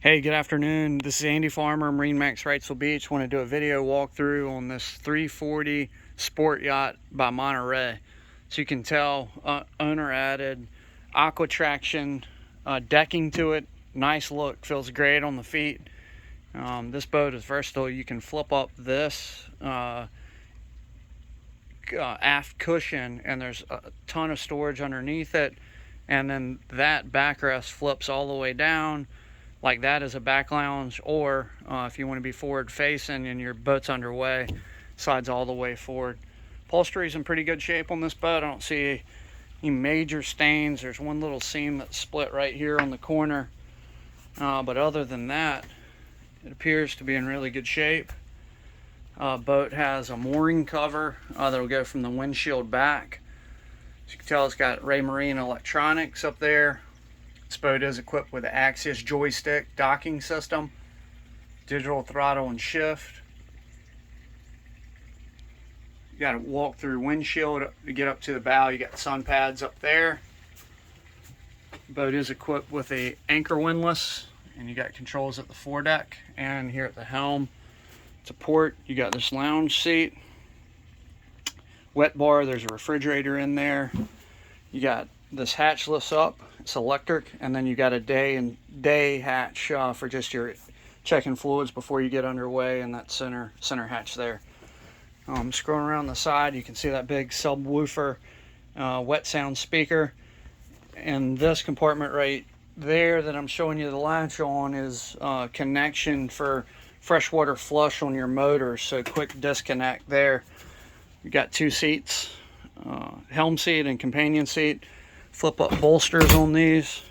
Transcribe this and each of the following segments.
Hey, good afternoon. This is Andy Farmer, MarineMax Wrightsville Beach. Want to do a video walkthrough on this 340 Sport Yacht by Monterey. So you can tell, owner added aqua traction, decking to it. Nice look, feels great on the feet. This boat is versatile. You can flip up this aft cushion and there's a ton of storage underneath it. And then that backrest flips all the way down. Like that is a back lounge, or if you want to be forward facing and your boat's underway, slides all the way forward. Upholstery is in pretty good shape on this boat. I don't see any major stains. There's one little seam that's split right here on the corner, but other than that, it appears to be in really good shape. Boat has a mooring cover that'll go from the windshield back. As you can tell, it's got Raymarine electronics up there. This boat is equipped with an Axis joystick docking system, digital throttle and shift. You got a walk-through windshield to get up to the bow. You got sun pads up there. The boat is equipped with a anchor windlass, and you got controls at the foredeck and here at the helm. To port, you got this lounge seat, wet bar. There's a refrigerator in there. You got this hatch lifts up. It's electric, and then you got a day hatch for just your checking fluids before you get underway, and that center hatch there. Scrolling around the side, you can see that big subwoofer, wet sound speaker, and this compartment right there that I'm showing you the latch on is connection for freshwater flush on your motor. So quick disconnect there. You got two seats, helm seat and companion seat. Flip up bolsters on these.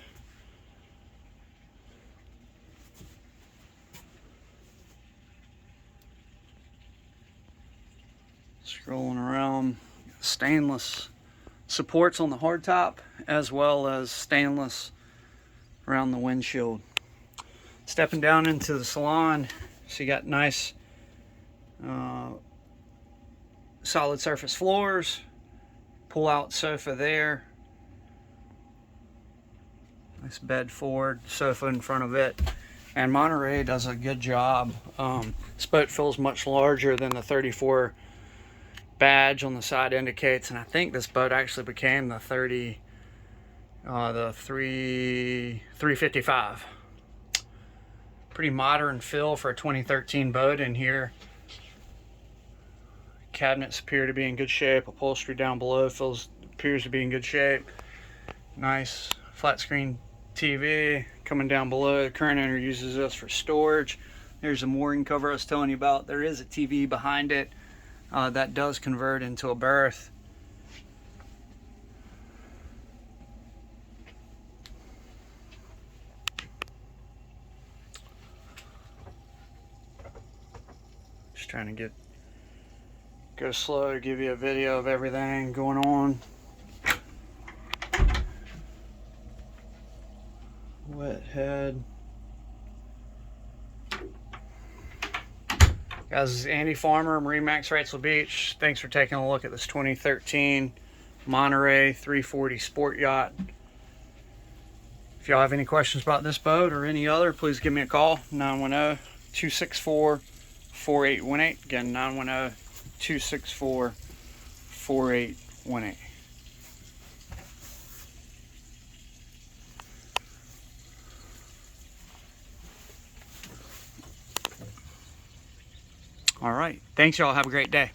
Scrolling around, stainless supports on the hardtop as well as stainless around the windshield. Stepping down into the salon, so you got nice solid surface floors, pull out sofa there. Nice bed forward, sofa in front of it, and Monterey does a good job. This boat feels much larger than the 34 badge on the side indicates, and I think this boat actually became the 355. Pretty modern feel for a 2013 boat in here. Cabinets appear to be in good shape. Upholstery down below appears to be in good shape. Nice flat screen TV coming down below. The current owner uses this for storage. There's a mooring cover I was telling you about. There is a TV behind it that does convert into a berth. Just trying to go slow to give you a video of everything going on. Wet head. Guys, this is Andy Farmer, MarineMax Wrightsville Beach. Thanks for taking a look at this 2013 Monterey 340 Sport Yacht. If y'all have any questions about this boat or any other, please give me a call, 910-264-4818. Again, 910-264-4818. All right. Thanks, y'all. Have a great day.